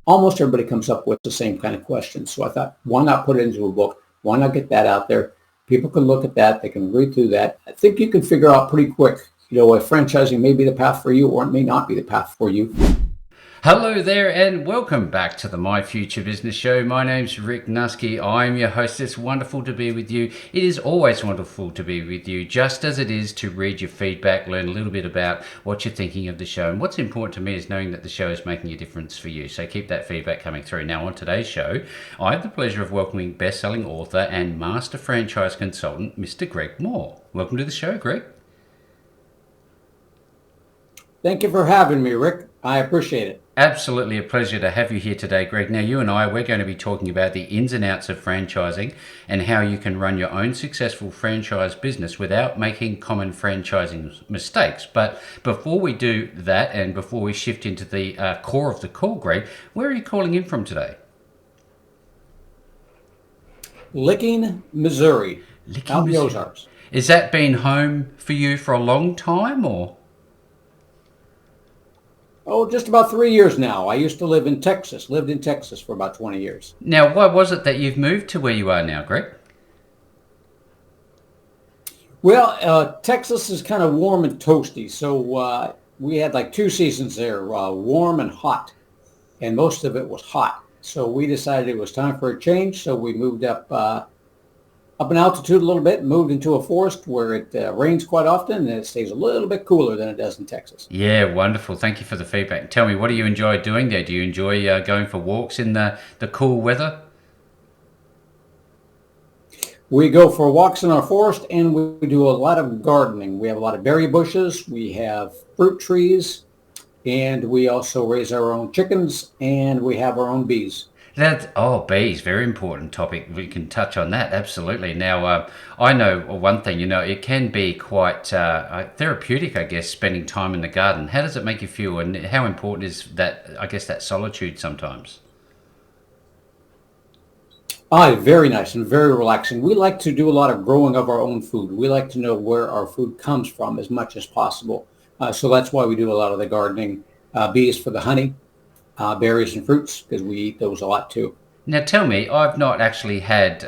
almost everybody comes up with the same kind of questions. So I thought, why not put it into a book? Why not get that out there? People can look at that. They can read through that. I think you can figure out pretty quick, if franchising may be the path for you or it may not be the path for you. Hello there and welcome back to the My Future Business Show. My name's Rick Nuske. I'm your host. It's wonderful to be with you. It is always wonderful to be with you, just as it is to read your feedback, learn a little bit about what you're thinking of the show. And what's important to me is knowing that the show is making a difference for you. So keep that feedback coming through. Now on today's show, I have the pleasure of welcoming best-selling author and master franchise consultant, Mr. Greg Mohr. Welcome to the show, Greg. Thank you for having me, Rick. I appreciate it. Absolutely a pleasure to have you here today, Greg. Now, you and we're going to be talking about the ins and outs of franchising and how you can run your own successful franchise business without making common franchising mistakes. But before we do that and before we shift into the core of the call, Greg, where are you calling in from today? Licking, Missouri. Out in the Ozarks. Is that been home for you for a long time or? Oh, just about 3 years now. I used to lived in Texas for about 20 years. Now, why was it that you've moved to where you are now, Greg? Well, Texas is kind of warm and toasty. So we had like 2 seasons there, warm and hot. And most of it was hot. So we decided it was time for a change. So we moved up in altitude a little bit, moved into a forest where it rains quite often and it stays a little bit cooler than it does in Texas. Yeah, wonderful. Thank you for the feedback. Tell me, what do you enjoy doing there? Do you enjoy going for walks in the cool weather? We go for walks in our forest and we do a lot of gardening. We have a lot of berry bushes, we have fruit trees, and we also raise our own chickens and we have our own bees. Bees, very important topic. We can touch on that, absolutely. Now, I know one thing, it can be quite therapeutic, I guess, spending time in the garden. How does it make you feel and how important is that, I guess, that solitude sometimes? Very nice and very relaxing. We like to do a lot of growing of our own food. We like to know where our food comes from as much as possible. So that's why we do a lot of the gardening. Bees for the honey. Berries and fruits because we eat those a lot too. Now, tell me, I've not actually had,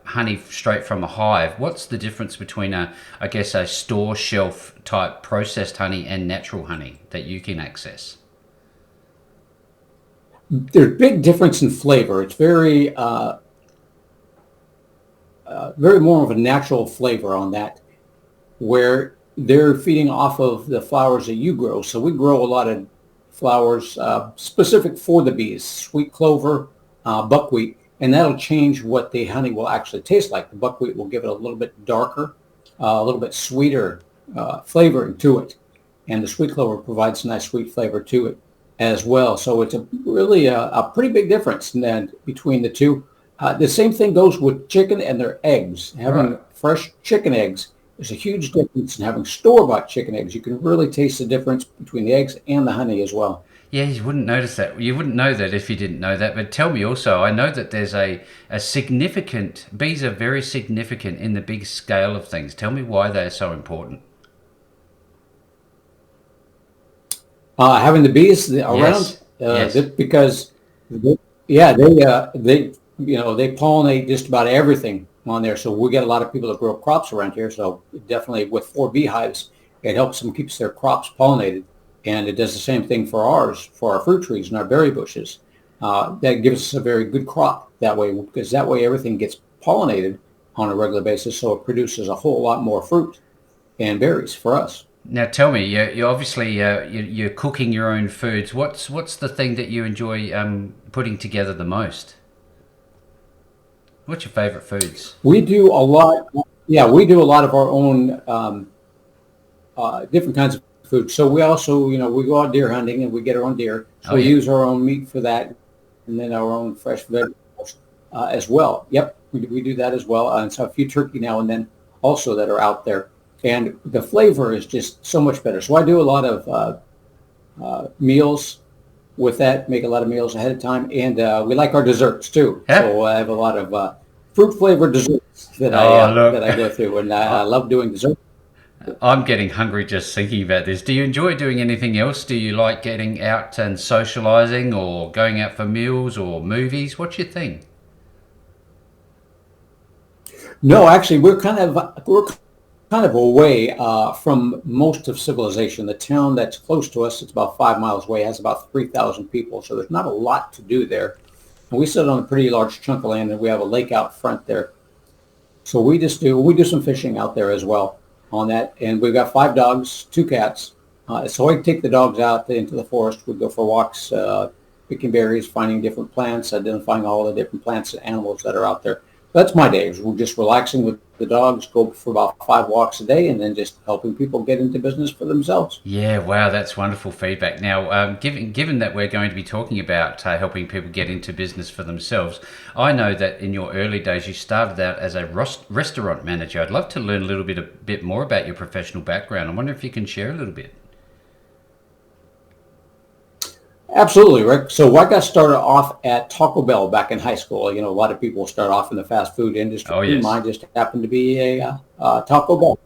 honey straight from a hive. What's the difference between a store shelf type processed honey and natural honey that you can access? There's a big difference in flavor. It's very more of a natural flavor on that, where they're feeding off of the flowers that you grow. So we grow a lot of flowers specific for the bees, sweet clover, buckwheat, and that'll change what the honey will actually taste like. The buckwheat will give it a little bit darker, a little bit sweeter flavoring to it, and the sweet clover provides a nice sweet flavor to it as well. So it's really a pretty big difference then between the two. The same thing goes with chicken and their eggs. Having fresh chicken eggs, there's a huge difference in having store-bought chicken eggs. You can really taste the difference between the eggs and the honey as well. Yeah, you wouldn't notice that. You wouldn't know that if you didn't know that. But tell me also, I know that there's a significant, bees are very significant in the big scale of things. Tell me why they're so important. Having the bees around, Yes. because they pollinate just about everything on there. So we get a lot of people that grow crops around here. So definitely with 4 beehives, it helps them keeps their crops pollinated. And it does the same thing for ours, for our fruit trees and our berry bushes. That gives us a very good crop that way, because that way everything gets pollinated on a regular basis. So it produces a whole lot more fruit and berries for us. Now tell me, you obviously you're cooking your own foods. What's the thing that you enjoy putting together the most? What's your favorite foods? We do a lot. Yeah, we do a lot of our own different kinds of food. So we also, we go out deer hunting and we get our own deer. So Oh we yeah. use our own meat for that, and then our own fresh vegetables as well. Yep, we do that as well. And so a few turkey now and then also that are out there. And the flavor is just so much better. So I do a lot of meals with that, make a lot of meals ahead of time. And we like our desserts too. Yeah. So I have a lot of fruit flavored desserts that Oh, that look. I go through, and I love doing desserts. I'm getting hungry just thinking about this. Do you enjoy doing anything else? Do you like getting out and socializing or going out for meals or movies? What's your thing? No, actually, we're kind of away from most of civilization. The town that's close to us, it's about 5 miles away, has about 3,000 people, so there's not a lot to do there. And we sit on a pretty large chunk of land, and we have a lake out front there. So we do some fishing out there as well on that, and we've got 5 dogs, 2 cats. So I take the dogs out into the forest. We go for walks, picking berries, finding different plants, identifying all the different plants and animals that are out there. That's my days. We're just relaxing with the dogs, go for about 5 walks a day, and then just helping people get into business for themselves. Yeah, wow, that's wonderful feedback. Now, given that we're going to be talking about helping people get into business for themselves, I know that in your early days you started out as a restaurant manager. I'd love to learn a bit more about your professional background. I wonder if you can share a little bit. Absolutely, Rick. So I got started off at Taco Bell back in high school. A lot of people start off in the fast food industry. Oh, yes. Mine just happened to be a Taco Bell.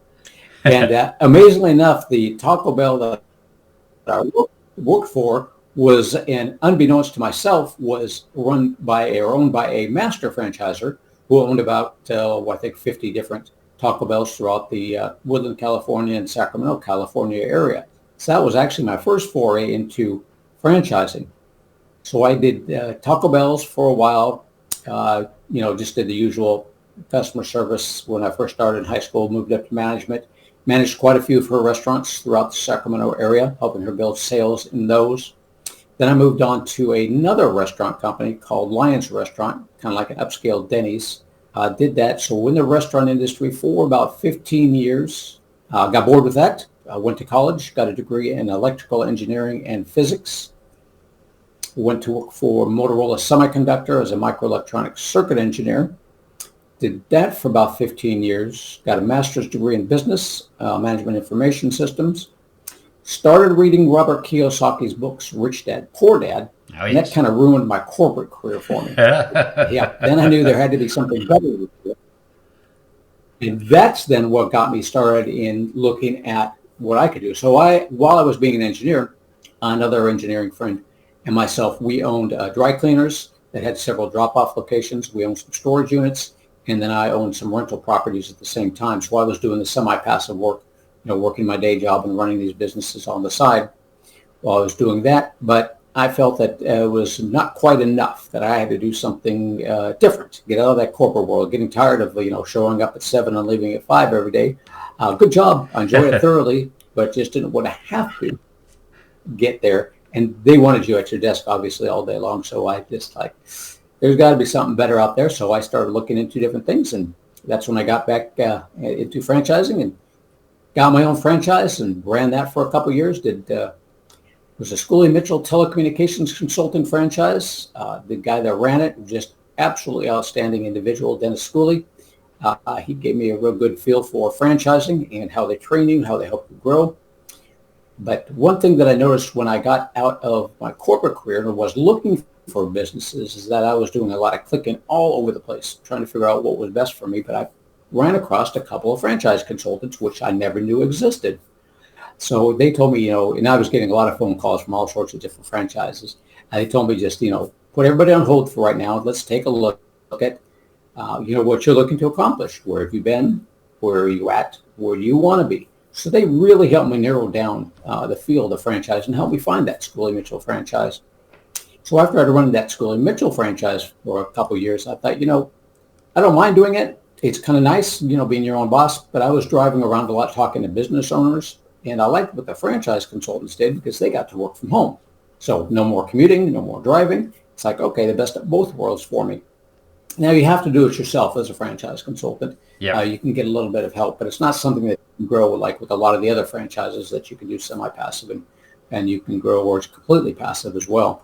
And amazingly enough, the Taco Bell that I worked for was, and unbeknownst to myself, was run by or owned by a master franchisor who owned about, I think, 50 different Taco Bells throughout the Woodland, California and Sacramento, California area. So that was actually my first foray into franchising. So I did Taco Bells for a while, just did the usual customer service when I first started in high school, moved up to management, managed quite a few of her restaurants throughout the Sacramento area, helping her build sales in those. Then I moved on to another restaurant company called Lions Restaurant, kind of like an upscale Denny's. Did that. So in the restaurant industry for about 15 years. Got bored with that. I went to college, got a degree in electrical engineering and physics. Went to work for Motorola Semiconductor as a microelectronic circuit engineer. Did that for about 15 years. Got a master's degree in business, management information systems. Started reading Robert Kiyosaki's books, Rich Dad, Poor Dad, Oh, and that yes. kind of ruined my corporate career for me. Yeah, then I knew there had to be something better to do. And that's then what got me started in looking at what I could do. So while I was being an engineer, another engineering friend and myself, we owned dry cleaners that had several drop-off locations. We owned some storage units, and then I owned some rental properties at the same time. So I was doing the semi-passive work, working my day job and running these businesses on the side while I was doing that. But I felt that it was not quite enough, that I had to do something different, get out of that corporate world, getting tired of, showing up at 7 and leaving at 5 every day. Good job. I enjoyed it thoroughly, but just didn't want to have to get there. And they wanted you at your desk, obviously, all day long. So I just there's got to be something better out there. So I started looking into different things. And that's when I got back into franchising and got my own franchise and ran that for a couple of years. Was a Schooley Mitchell telecommunications consulting franchise. The guy that ran it was just absolutely outstanding individual, Dennis Schooley. He gave me a real good feel for franchising and how they train you, how they help you grow. But one thing that I noticed when I got out of my corporate career and was looking for businesses is that I was doing a lot of clicking all over the place, trying to figure out what was best for me. But I ran across a couple of franchise consultants, which I never knew existed. So they told me, and I was getting a lot of phone calls from all sorts of different franchises. And they told me just, put everybody on hold for right now. Let's take a look at, what you're looking to accomplish. Where have you been? Where are you at? Where do you want to be? So they really helped me narrow down the field of franchise and helped me find that Schooley Mitchell franchise. So after I'd run that Schooley Mitchell franchise for a couple of years, I thought, I don't mind doing it. It's kind of nice, being your own boss. But I was driving around a lot talking to business owners. And I liked what the franchise consultants did because they got to work from home. So no more commuting, no more driving. It's okay, the best of both worlds for me. Now you have to do it yourself as a franchise consultant. Yeah. You can get a little bit of help, but it's not something that you can grow like with a lot of the other franchises that you can do semi-passive and you can grow or it's completely passive as well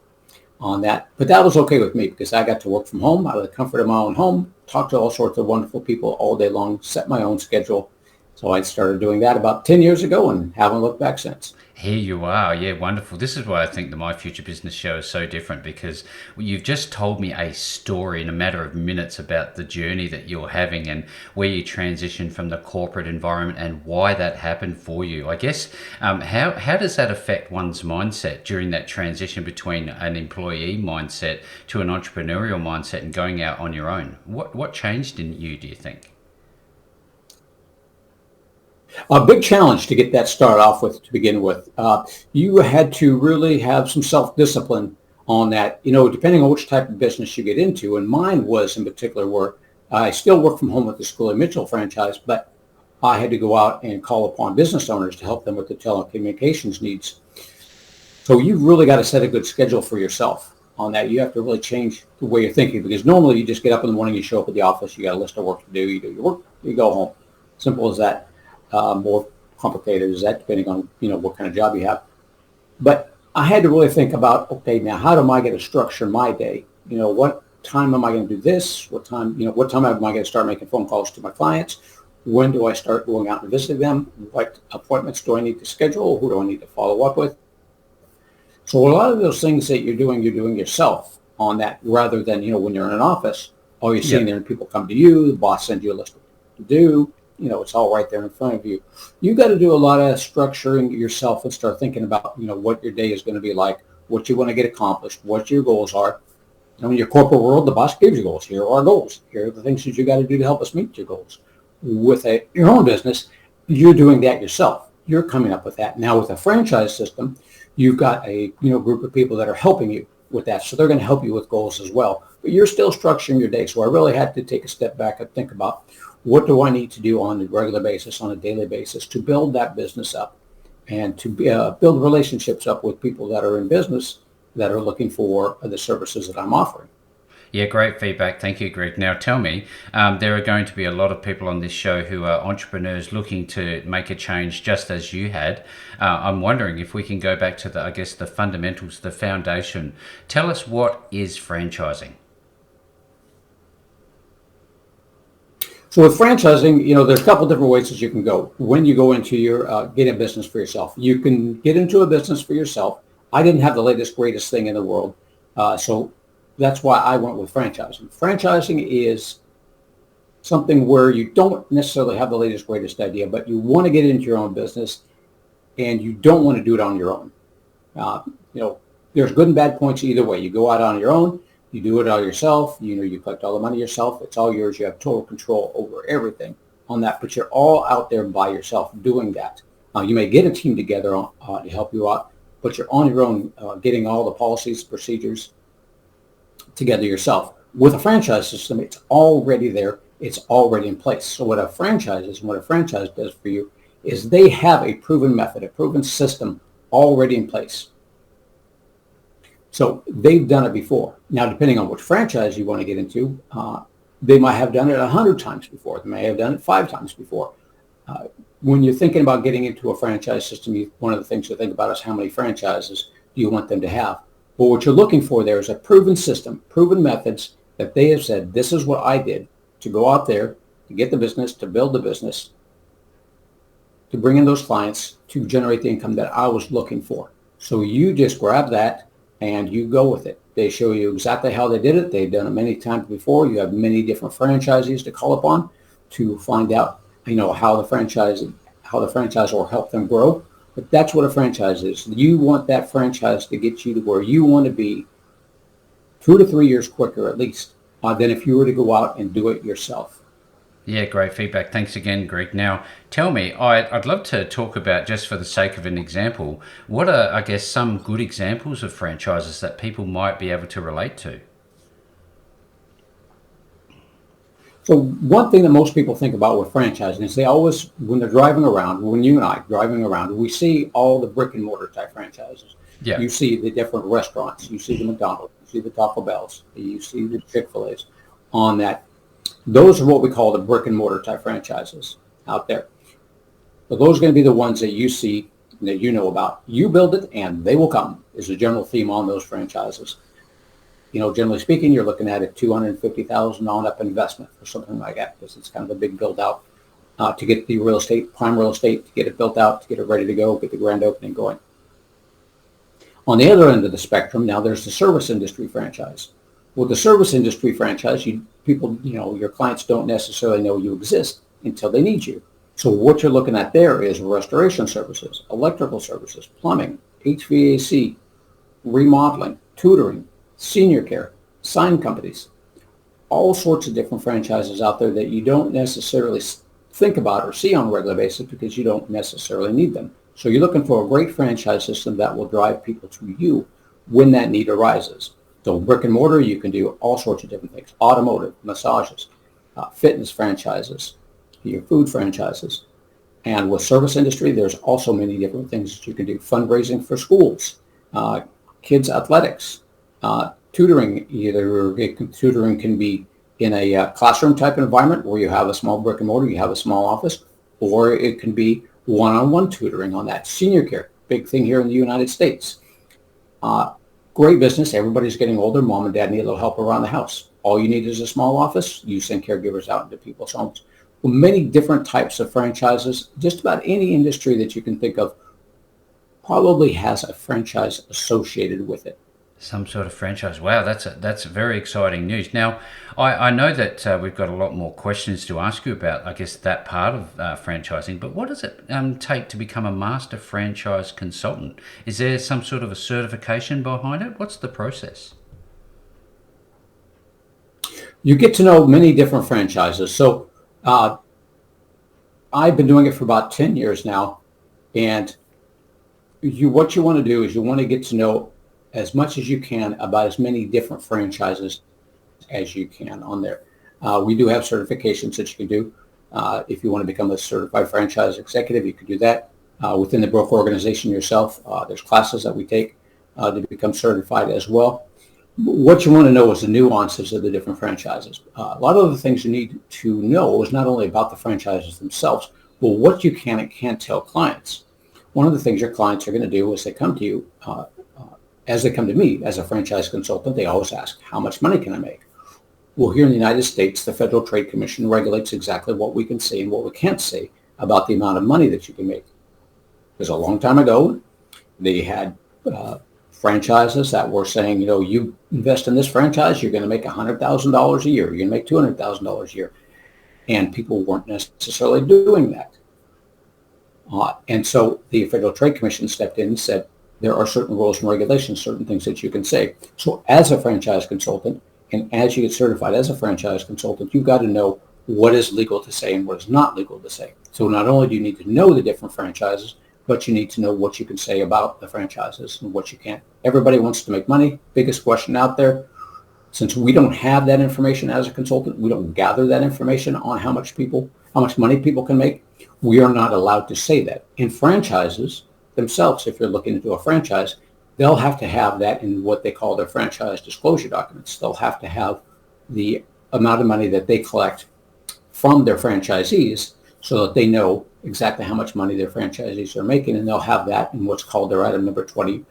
on that. But that was okay with me because I got to work from home out of the comfort of my own home, talk to all sorts of wonderful people all day long, set my own schedule. So I started doing that about 10 years ago and haven't looked back since. Here you are. Yeah, wonderful. This is why I think the My Future Business Show is so different, because you've just told me a story in a matter of minutes about the journey that you're having and where you transitioned from the corporate environment and why that happened for you. I guess, how does that affect one's mindset during that transition between an employee mindset to an entrepreneurial mindset and going out on your own? What changed in you, do you think? A big challenge to get that started off with to begin with. You had to really have some self-discipline on that, depending on which type of business you get into. And mine was in particular where I still work from home with the School of Mitchell franchise, but I had to go out and call upon business owners to help them with the telecommunications needs. So you've really got to set a good schedule for yourself on that. You have to really change the way you're thinking, because normally you just get up in the morning, you show up at the office, you got a list of work to do, you do your work, you go home. Simple as that. More complicated is that, depending on what kind of job you have. But I had to really think about, okay, now how am I going to structure my day? What time am I going to do this? What time am I going to start making phone calls to my clients? When do I start going out and visiting them? What appointments do I need to schedule? Who do I need to follow up with? So a lot of those things that you're doing yourself on that, rather than, when you're in an office, all you're sitting there and people come to you, the boss sends you a list of what to do. It's all right there in front of you. You got to do a lot of structuring yourself and start thinking about, what your day is going to be like, what you want to get accomplished, what your goals are. In your corporate world, the boss gives you goals. Here are our goals. Here are the things that you got to do to help us meet your goals. With your own business, you're doing that yourself. You're coming up with that. Now with a franchise system, you've got a group of people that are helping you with that. So they're going to help you with goals as well. But you're still structuring your day. So I really had to take a step back and think about, what do I need to do on a regular basis, on a daily basis, to build that business up and to build relationships up with people that are in business that are looking for the services that I'm offering. Yeah, great feedback. Thank you, Greg. Now, tell me, there are going to be a lot of people on this show who are entrepreneurs looking to make a change, just as you had. I'm wondering if we can go back to the fundamentals, the foundation. Tell us, what is franchising? So with franchising, there's a couple different ways that you can go. When you go into your get a business for yourself, you can get into a business for yourself. I didn't have the latest, greatest thing in the world. So that's why I went with franchising. Franchising is something where you don't necessarily have the latest, greatest idea, but you want to get into your own business and you don't want to do it on your own. There's good and bad points either way. You go out on your own. You do it all yourself. You collect all the money yourself. It's all yours. You have total control over everything on that, but you're all out there by yourself doing that. You may get a team together to help you out, but you're on your own, getting all the policies, procedures together yourself. With a franchise system, it's already there. It's already in place. So what a franchise is, and what a franchise does for you, is they have a proven method, a proven system already in place. So they've done it before. Now, depending on which franchise you want to get into, they might have done it 100 times before. They may have done it 5 times before. When you're thinking about getting into a franchise system, one of the things to think about is how many franchises do you want them to have. But what you're looking for there is a proven system, proven methods that they have said, this is what I did to go out there, to get the business, to build the business, to bring in those clients, to generate the income that I was looking for. So you just grab that and you go with it. They show you exactly how they did it. They've done it many times before. You have many different franchisees to call upon to find out, how the franchise will help them grow. But that's what a franchise is. You want that franchise to get you to where you want to be 2 to 3 years quicker, at least, than if you were to go out and do it yourself. Yeah, great feedback. Thanks again, Greg. Now, tell me, I'd love to talk about, just for the sake of an example, what are, some good examples of franchises that people might be able to relate to? So one thing that most people think about with franchising is they always, when they're driving around, when you and I driving around, we see all the brick and mortar type franchises. Yeah. You see the different restaurants. You see the McDonald's. You see the Taco Bells. You see the Chick-fil-A's on that. Those are what we call the brick and mortar type franchises out there. So those are going to be the ones that you see, that you know about. You build it and they will come is the general theme on those franchises. Generally speaking, you're looking at a $250,000 on up investment or something like that, because it's kind of a big build out to get the real estate, prime real estate, to get it built out, to get it ready to go, get the grand opening going. On the other end of the spectrum, now there's the service industry franchise. With the service industry franchise, your clients don't necessarily know you exist until they need you. So what you're looking at there is restoration services, electrical services, plumbing, HVAC, remodeling, tutoring, senior care, sign companies, all sorts of different franchises out there that you don't necessarily think about or see on a regular basis because you don't necessarily need them. So you're looking for a great franchise system that will drive people to you when that need arises. So brick and mortar, you can do all sorts of different things. Automotive, massages, fitness franchises, your food franchises. And with service industry, there's also many different things that you can do. Fundraising for schools, kids athletics, tutoring. Tutoring can be in a classroom type environment where you have a small brick and mortar, you have a small office, or it can be one-on-one tutoring on that. Senior care, big thing here in the United States. Great business. Everybody's getting older. Mom and dad need a little help around the house. All you need is a small office. You send caregivers out into people's homes. Well, many different types of franchises. Just about any industry that you can think of probably has a franchise associated with it. Some sort of franchise. Wow, that's very exciting news. Now, I know that we've got a lot more questions to ask you about, I guess, that part of franchising, but what does it take to become a master franchise consultant? Is there some sort of a certification behind it? What's the process? You get to know many different franchises. So I've been doing it for about 10 years now, and what you want to do is you want to get to know as much as you can about as many different franchises as you can on there. We do have certifications that you can do. If you want to become a certified franchise executive, you can do that. Within the broker organization yourself, there's classes that we take to become certified as well. What you want to know is the nuances of the different franchises. A lot of the things you need to know is not only about the franchises themselves, but what you can and can't tell clients. One of the things your clients are going to do is they come to you, as they come to me as a franchise consultant, they always ask, how much money can I make? Well, here in the United States, the Federal Trade Commission regulates exactly what we can say and what we can't say about the amount of money that you can make. Because a long time ago, they had franchises that were saying, you invest in this franchise, you're going to make $100,000 a year. You're going to make $200,000 a year. And people weren't necessarily doing that. And so the Federal Trade Commission stepped in and said, there are certain rules and regulations, certain things that you can say. So as a franchise consultant, and as you get certified as a franchise consultant, you've got to know what is legal to say and what is not legal to say. So not only do you need to know the different franchises, but you need to know what you can say about the franchises and what you can't. Everybody wants to make money. Biggest question out there. Since we don't have that information as a consultant, we don't gather that information on how much money people can make. We are not allowed to say that. In franchises themselves, if you're looking to do a franchise, they'll have to have that in what they call their franchise disclosure documents. They'll have to have the amount of money that they collect from their franchisees so that they know exactly how much money their franchisees are making, and they'll have that in what's called their item number 20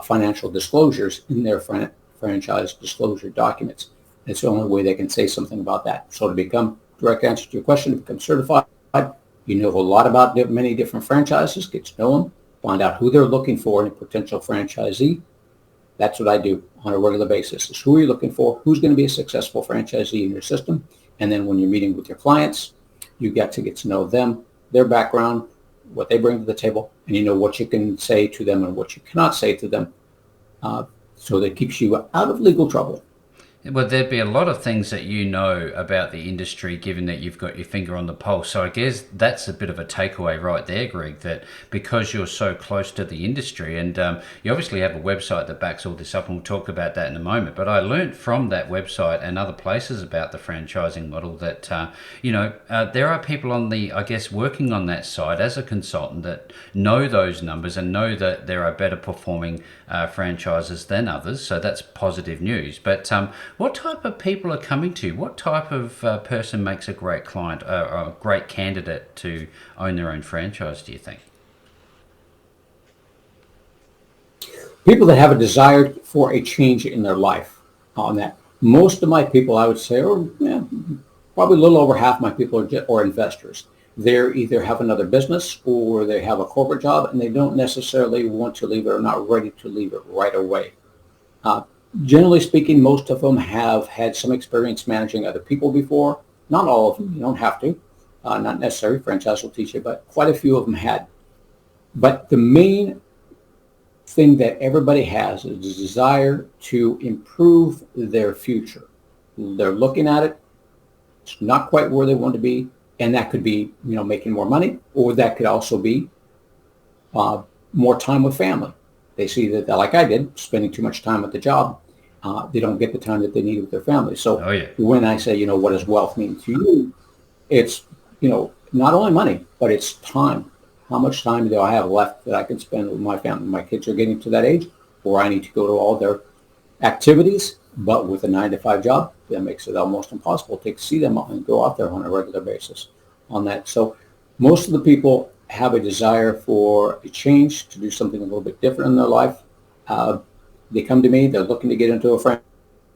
financial disclosures in their franchise disclosure documents. It's the only way they can say something about that. So to become, direct answer to your question, to become certified, you know a lot about many different franchises, get to know them, find out who they're looking for in a potential franchisee. That's what I do on a regular basis. Is who are you looking for? Who's going to be a successful franchisee in your system? And then when you're meeting with your clients, you get to know them, their background, what they bring to the table, and you know what you can say to them and what you cannot say to them. So that keeps you out of legal trouble. Well, there'd be a lot of things that you know about the industry, given that you've got your finger on the pulse. So I guess that's a bit of a takeaway right there, Greg, that because you're so close to the industry, and you obviously have a website that backs all this up, and we'll talk about that in a moment. But I learned from that website and other places about the franchising model that, there are people on the, I guess, working on that side as a consultant that know those numbers and know that there are better performing franchises than others. So that's positive news. But what type of people are coming to you? What type of person makes a great client or a great candidate to own their own franchise, do you think? People that have a desire for a change in their life on that. Most of my people, I would say, or probably a little over half my people are investors. They either have another business or they have a corporate job and they don't necessarily want to leave it or not ready to leave it right away. Uh, Generally speaking, most of them have had some experience managing other people before. Not all of them, you don't have to. Not necessary, franchise will teach you, but quite a few of them had. But the main thing that everybody has is a desire to improve their future. They're looking at it. It's not quite where they want to be. And that could be, making more money, or that could also be more time with family. They see that, like I did, spending too much time at the job, they don't get the time that they need with their family. So when I say, what does wealth mean to you? It's, not only money, but it's time. How much time do I have left that I can spend with my family? My kids are getting to that age where I need to go to all their activities, but with a 9-to-5 job, that makes it almost impossible to see them and go out there on a regular basis on that. So most of the people have a desire for a change, to do something a little bit different in their life. They come to me, they're looking to get into a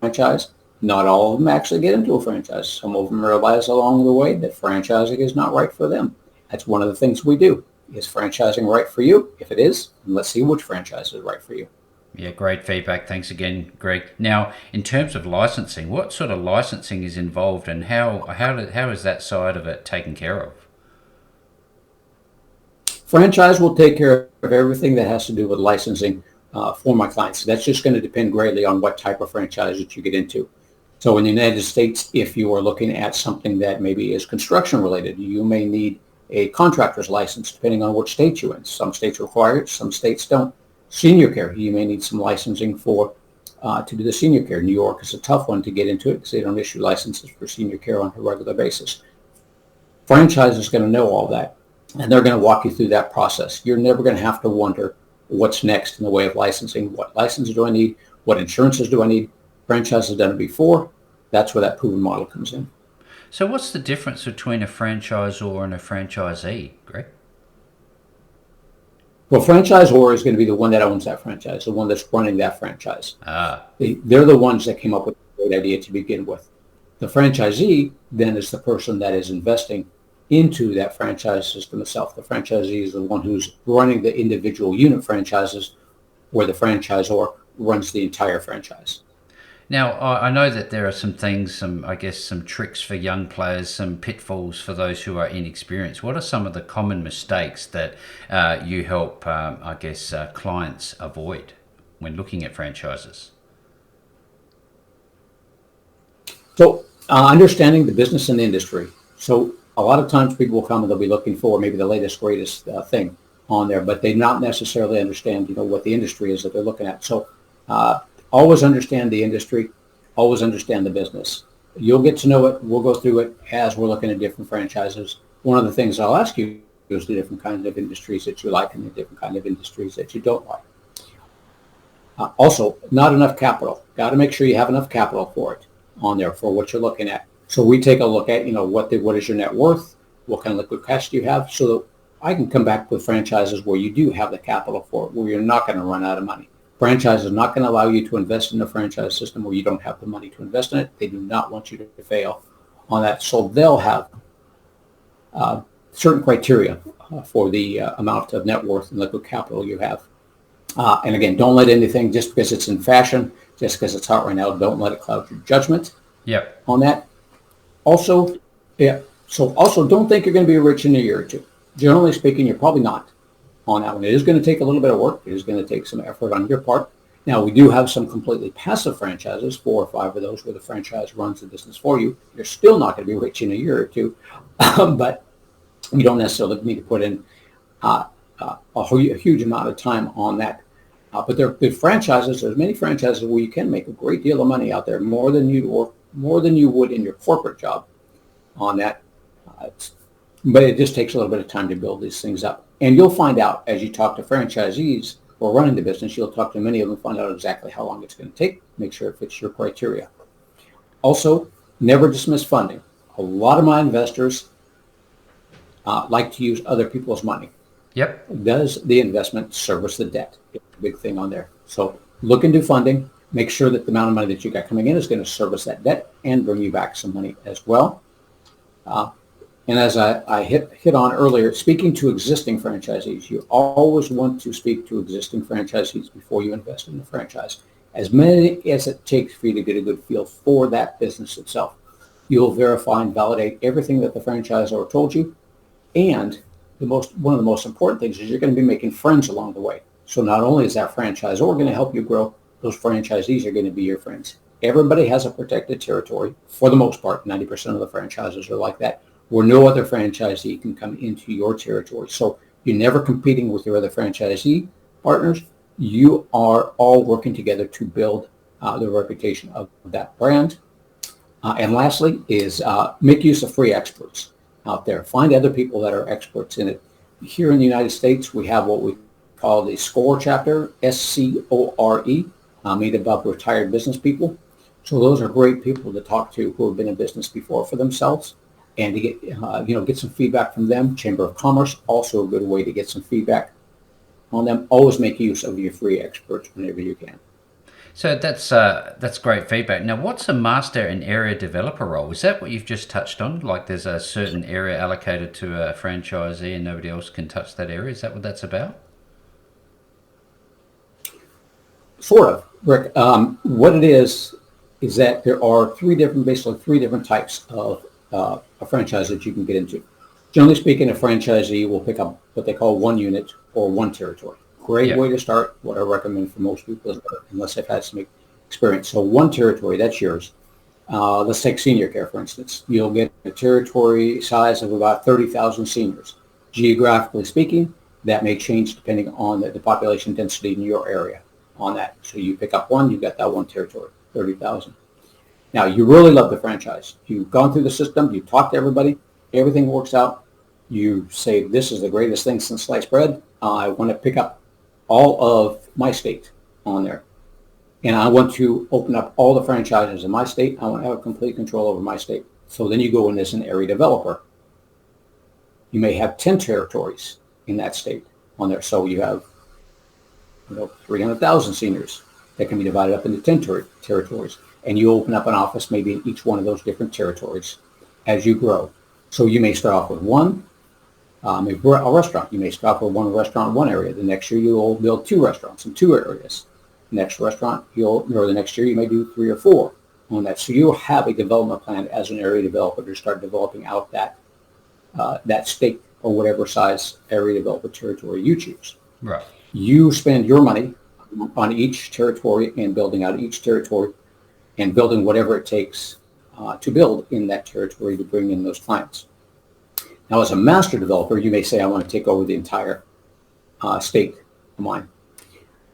franchise. Not all of them actually get into a franchise. Some of them realize along the way that franchising is not right for them. That's one of the things we do. Is franchising right for you? If it is, let's see which franchise is right for you. Yeah, great feedback. Thanks again, Greg. Now, in terms of licensing, what sort of licensing is involved, and how is that side of it taken care of? Franchise will take care of everything that has to do with licensing for my clients. That's just going to depend greatly on what type of franchise that you get into. So in the United States, if you are looking at something that maybe is construction related, you may need a contractor's license depending on which state you're in. Some states require it, some states don't. Senior care, you may need some licensing for to do the senior care. New York is a tough one to get into it because they don't issue licenses for senior care on a regular basis. Franchise is going to know all that, and they're going to walk you through that process. You're never going to have to wonder what's next in the way of licensing. What licenses do I need? What insurances do I need? Franchise has done it before. That's where that proven model comes in. So what's the difference between a franchisor and a franchisee, Greg? Well, franchisor is going to be the one that owns that franchise, the one that's running that franchise. They're the ones that came up with the great idea to begin with. The franchisee then is the person that is investing into that franchise system itself. The franchisee is the one who's running the individual unit franchises, where the franchisor runs the entire franchise. Now, I know that there are some things, some tricks for young players, some pitfalls for those who are inexperienced. What are some of the common mistakes that you help, clients avoid when looking at franchises? So, understanding the business and the industry. So, a lot of times people will come and they'll be looking for maybe the latest, greatest thing on there, but they not necessarily understand, what the industry is that they're looking at. So, always understand the industry, always understand the business. You'll get to know it. We'll go through it as we're looking at different franchises. One of the things I'll ask you is the different kinds of industries that you like and the different kind of industries that you don't like. Also, not enough capital. Got to make sure you have enough capital for it on there for what you're looking at. So we take a look at, what is your net worth? What kind of liquid cash do you have? So that I can come back with franchises where you do have the capital for it, where you're not going to run out of money. Franchise is not going to allow you to invest in a franchise system where you don't have the money to invest in it. They do not want you to fail on that. So they'll have certain criteria for the amount of net worth and liquid capital you have. And again, don't let anything, just because it's in fashion, just because it's hot right now, don't let it cloud your judgment on that. Also, don't think you're going to be rich in a year or two. Generally speaking, you're probably not on that one. It is going to take a little bit of work. It is going to take some effort on your part. Now, we do have some completely passive franchises, 4 or 5 of those where the franchise runs the business for you. You're still not going to be rich in a year or two, but you don't necessarily need to put in a huge amount of time on that. But there are good franchises. There's many franchises where you can make a great deal of money out there, more than you would in your corporate job on that. But it just takes a little bit of time to build these things up. And you'll find out as you talk to franchisees who are running the business, you'll talk to many of them, find out exactly how long it's going to take, make sure it fits your criteria. Also, never dismiss funding. A lot of my investors like to use other people's money. Yep. Does the investment service the debt? It's a big thing on there. So look into funding. Make sure that the amount of money that you got coming in is going to service that debt and bring you back some money as well. And as I hit on earlier, speaking to existing franchisees, you always want to speak to existing franchisees before you invest in the franchise. As many as it takes for you to get a good feel for that business itself. You'll verify and validate everything that the franchisor told you. And one of the most important things is you're going to be making friends along the way. So not only is that franchisor going to help you grow, those franchisees are going to be your friends. Everybody has a protected territory for the most part. 90% of the franchises are like that, where no other franchisee can come into your territory. So you're never competing with your other franchisee partners. You are all working together to build the reputation of that brand. And lastly is make use of free experts out there. Find other people that are experts in it. Here in the United States, we have what we call the SCORE chapter, SCORE, made up of retired business people. So those are great people to talk to who have been in business before for themselves, and to get some feedback from them. Chamber of Commerce, also a good way to get some feedback on them. Always make use of your free experts whenever you can. So that's great feedback. Now, what's a master and area developer role? Is that what you've just touched on? Like there's a certain area allocated to a franchisee and nobody else can touch that area? Is that what that's about? Sort of, Rick. What it is that there are basically three different types of a franchise that you can get into. Generally speaking, a franchisee will pick up what they call one unit or one territory. Great way to start. What I recommend for most people is unless they've had some experience. So one territory, that's yours. Let's take senior care, for instance. You'll get a territory size of about 30,000 seniors. Geographically speaking, that may change depending on the population density in your area on that. So you pick up one, you've got that one territory, 30,000. Now, you really love the franchise. You've gone through the system, you've talked to everybody, everything works out. You say, this is the greatest thing since sliced bread. I want to pick up all of my state on there. And I want to open up all the franchises in my state. I want to have complete control over my state. So then you go in as an area developer. You may have 10 territories in that state on there. So you have 300,000 seniors that can be divided up into 10 territories. And you open up an office maybe in each one of those different territories as you grow. So you may start off with maybe a restaurant. You may start off with one restaurant in one area. The next year you'll build two restaurants in two areas. Next restaurant, the next year you may do 3 or 4 on that. So you'll have a development plan as an area developer to start developing out that state or whatever size area developer territory you choose. Right. You spend your money on each territory and building out each territory and building whatever it takes to build in that territory to bring in those clients. Now, as a master developer, you may say, I want to take over the entire state of mine.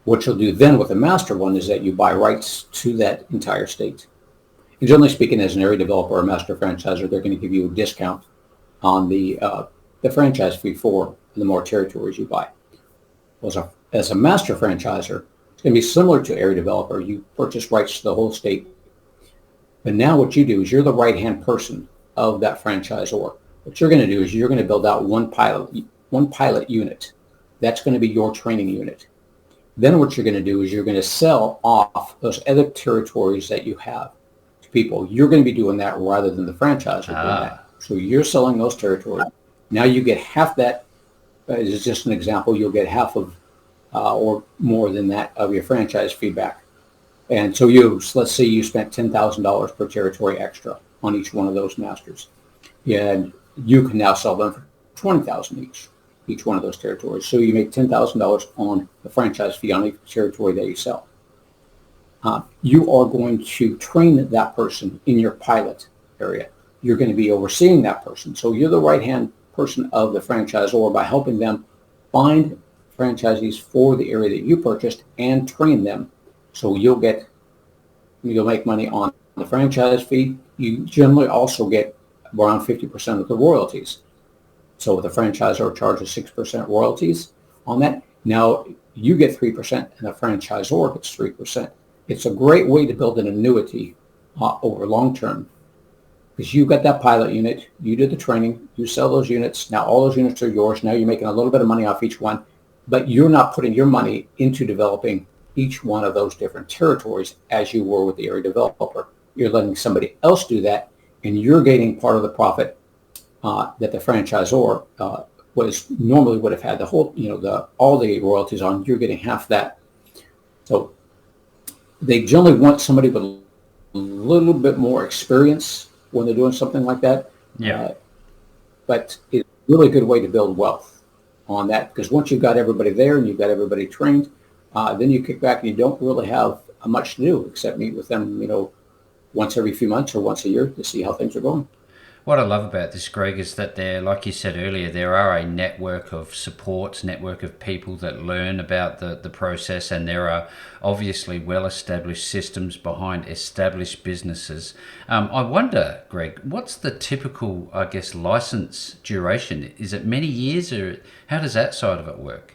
What you'll do then with a master one is that you buy rights to that entire state. And generally speaking, as an area developer or a master franchisor, they're going to give you a discount on the franchise fee for the more territories you buy. Well, as a master franchisor, it's going to be similar to area developer. You purchase rights to the whole state. But now what you do is you're the right-hand person of that franchisor. What you're going to do is you're going to build out one pilot unit. That's going to be your training unit. Then what you're going to do is you're going to sell off those other territories that you have to people. You're going to be doing that rather than the franchisor doing that. So you're selling those territories. Now you get half that. This is just an example. You'll get half of or more than that of your franchise feedback. And so let's say you spent $10,000 per territory extra on each one of those masters. And you can now sell them for $20,000 each one of those territories. So you make $10,000 on the franchise fee on each territory that you sell. You are going to train that person in your pilot area. You're going to be overseeing that person. So you're the right-hand person of the franchisor by helping them find franchisees for the area that you purchased and train them. So you'll make money on the franchise fee. You generally also get around 50% of the royalties. So the franchisor charges 6% royalties on that. Now you get 3% and the franchisor gets 3%. It's a great way to build an annuity over long term, because you got that pilot unit, you did the training, you sell those units. Now all those units are yours. Now you're making a little bit of money off each one, but you're not putting your money into developing each one of those different territories as you were with the area developer. You're letting somebody else do that, and you're gaining part of the profit that the franchisor was normally would have had the whole, all the royalties on. You're getting half that. So they generally want somebody with a little bit more experience when they're doing something like that. Yeah. But it's a really good way to build wealth on that, because once you've got everybody there and you've got everybody trained, then you kick back and you don't really have much to do except meet with them, once every few months or once a year to see how things are going. What I love about this, Greg, is that there, like you said earlier, there are a network of supports, network of people that learn about the process, and there are obviously well-established systems behind established businesses. I wonder, Greg, what's the typical, I guess, license duration? Is it many years, or how does that side of it work?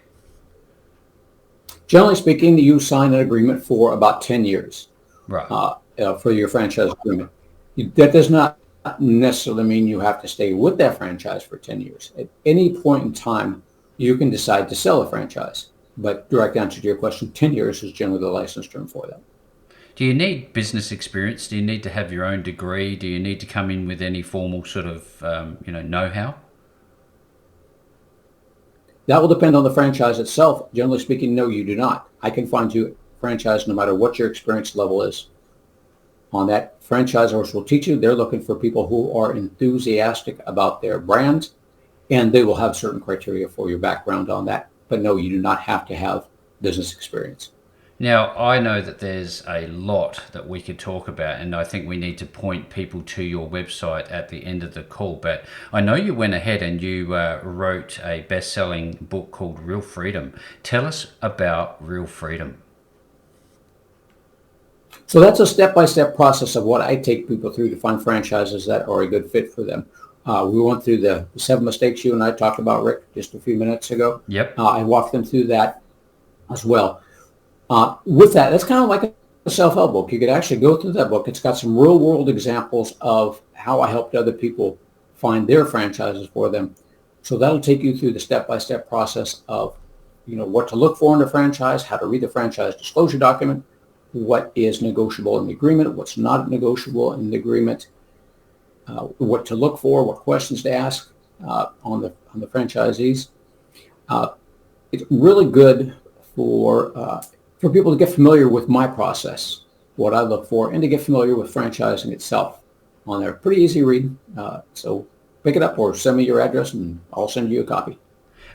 Generally speaking, you sign an agreement for about 10 years Right. for your franchise agreement. That does not necessarily mean you have to stay with that franchise for 10 years. At any point in time, you can decide to sell a franchise. But direct answer to your question, 10 years is generally the license term for that. Do you need business experience? Do you need to have your own degree? Do you need to come in with any formal sort of, know-how? That will depend on the franchise itself. Generally speaking, no, you do not. I can find you a franchise no matter what your experience level is. On that, franchisors will teach you. They're looking for people who are enthusiastic about their brand, and they will have certain criteria for your background on that. But no, you do not have to have business experience. Now, I know that there's a lot that we could talk about, and I think we need to point people to your website at the end of the call. But I know you went ahead and you wrote a best-selling book called Real Freedom. Tell us about Real Freedom. So that's a step-by-step process of what I take people through to find franchises that are a good fit for them. We went through the 7 mistakes you and I talked about, Rick, just a few minutes ago. Yep. I walked them through that as well. With that, that's kind of like a self-help book. You could actually go through that book. It's got some real-world examples of how I helped other people find their franchises for them. So that'll take you through the step-by-step process of, what to look for in a franchise, how to read the franchise disclosure document, what is negotiable in the agreement, what's not negotiable in the agreement, what to look for, what questions to ask on the franchisees. It's really good for people to get familiar with my process, what I look for, and to get familiar with franchising itself on there. Pretty easy read. So pick it up or send me your address and I'll send you a copy.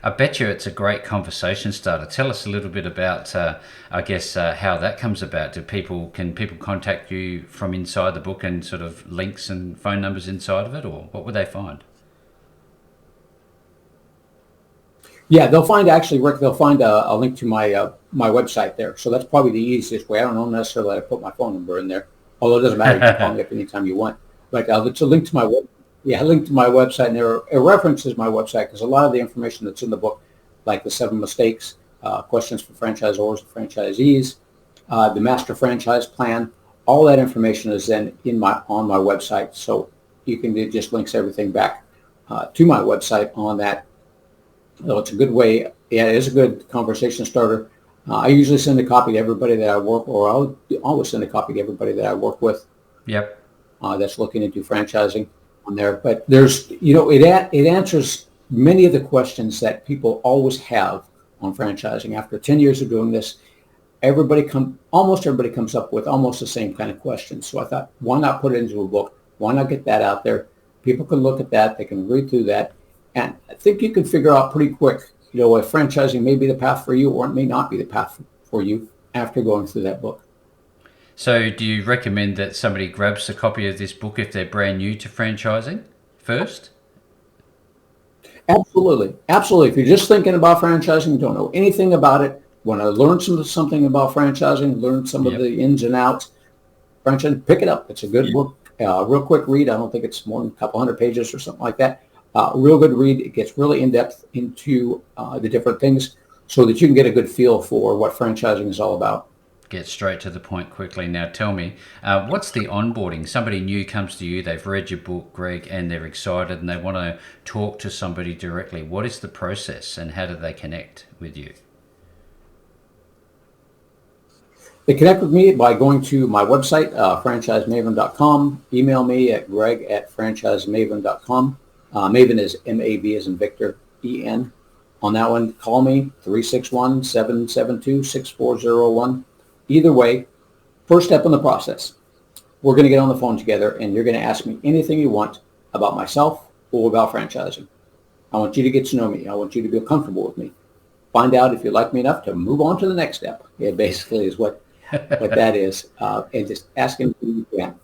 I bet you it's a great conversation starter. Tell us a little bit about, how that comes about. Can people contact you from inside the book and sort of links and phone numbers inside of it, or what would they find? Yeah, they'll find a link to my website there. So that's probably the easiest way. I don't know necessarily how to put my phone number in there, although it doesn't matter. You can call me up anytime you want. But it's a link to my website, and it references my website because a lot of the information that's in the book, like the 7 mistakes, questions for franchisors and franchisees, the master franchise plan, all that information is then on my website. So it just links everything back to my website on that. So it's a good way. Yeah, it is a good conversation starter. I usually send a copy to everybody that I work, or I'll always send a copy to everybody that I work with. Yep. That's looking into franchising on there. But there's, it answers many of the questions that people always have on franchising. After 10 years of doing this, almost everybody comes up with almost the same kind of questions. So I thought, why not put it into a book? Why not get that out there? People can look at that. They can read through that. And I think you can figure out pretty quick, if franchising may be the path for you or it may not be the path for you after going through that book. So do you recommend that somebody grabs a copy of this book if they're brand new to franchising first? Absolutely. Absolutely. If you're just thinking about franchising, don't know anything about it, want to learn something about franchising, learn some of the ins and outs, franchising, pick it up. It's a good book, real quick read. I don't think it's more than a couple hundred pages or something like that. Real good read. It gets really in-depth into the different things so that you can get a good feel for what franchising is all about. Get straight to the point quickly. Now tell me, what's the onboarding? Somebody new comes to you, they've read your book, Greg, and they're excited and they want to talk to somebody directly. What is the process and how do they connect with you? They connect with me by going to my website, franchisemaven.com. Email me at greg@franchisemaven.com. Maven is M-A-V as in Victor, E-N. On that one, call me, 361-772-6401. Either way, first step in the process, we're going to get on the phone together and you're going to ask me anything you want about myself or about franchising. I want you to get to know me. I want you to feel comfortable with me. Find out if you like me enough to move on to the next step. It basically is what that is. And just asking if you can.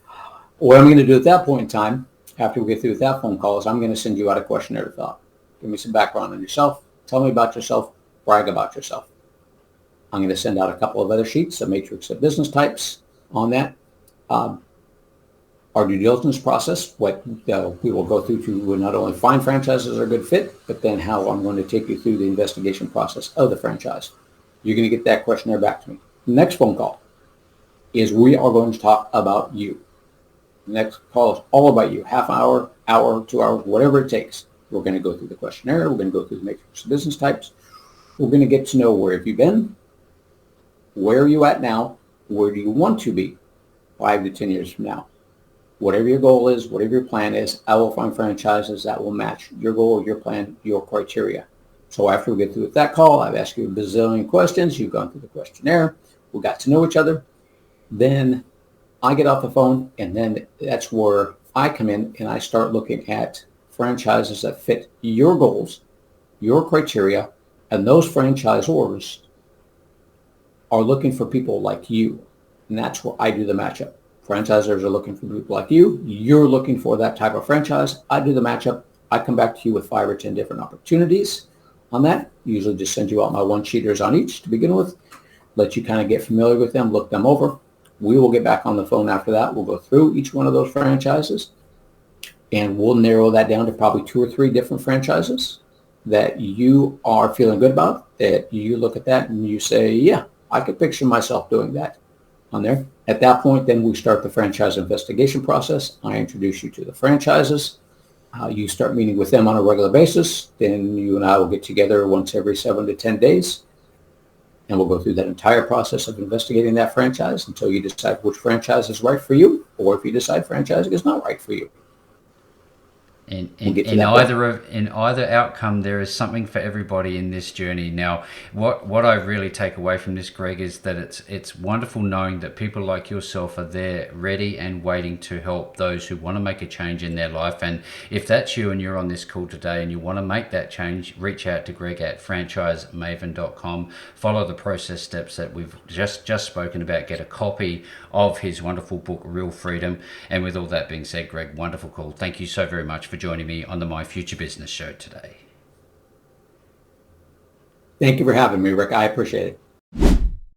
What I'm going to do at that point in time, after we get through with that phone call, is I'm going to send you out a questionnaire to fill out. Give me some background on yourself. Tell me about yourself. Brag about yourself. I'm going to send out a couple of other sheets, a matrix of business types on that. Our due diligence process, what we will go through to not only find franchises that are a good fit, but then how I'm going to take you through the investigation process of the franchise. You're going to get that questionnaire back to me. The next phone call is we are going to talk about you. The next call is all about you. Half hour, 2 hours, whatever it takes. We're going to go through the questionnaire. We're going to go through the matrix of business types. We're going to get to know where have you been, where are you at now, where do you want to be 5 to 10 years from now. Whatever your goal is, whatever your plan is, I will find franchises that will match your goal, your plan, your criteria. So after we get through with that call, I've asked you a bazillion questions. You've gone through the questionnaire. We got to know each other. Then I get off the phone, and then that's where I come in and I start looking at franchises that fit your goals, your criteria, and those franchisors are looking for people like you. And that's where I do the matchup. Franchisors are looking for people like you. You're looking for that type of franchise. I do the matchup. I come back to you with 5 or 10 different opportunities on that. Usually just send you out my one-sheeters on each to begin with. Let you kind of get familiar with them, look them over. We will get back on the phone after that. We'll go through each one of those franchises, and we'll narrow that down to probably 2 or 3 different franchises that you are feeling good about, that you look at that and you say, yeah, I could picture myself doing that on there. At that point, then we start the franchise investigation process. I introduce you to the franchises. You start meeting with them on a regular basis. Then you and I will get together once every 7 to 10 days. And we'll go through that entire process of investigating that franchise until you decide which franchise is right for you, or if you decide franchising is not right for you. In either outcome, there is something for everybody in this journey. Now, what I really take away from this, Greg, is that it's wonderful knowing that people like yourself are there, ready and waiting to help those who want to make a change in their life. And if that's you and you're on this call today and you want to make that change, reach out to Greg at franchisemaven.com. Follow the process steps that we've just spoken about. Get a copy of his wonderful book, Real Freedom. And with all that being said, Greg, wonderful call. Thank you so very much for joining me on the My Future Business show today. Thank you for having me, Rick. I appreciate it.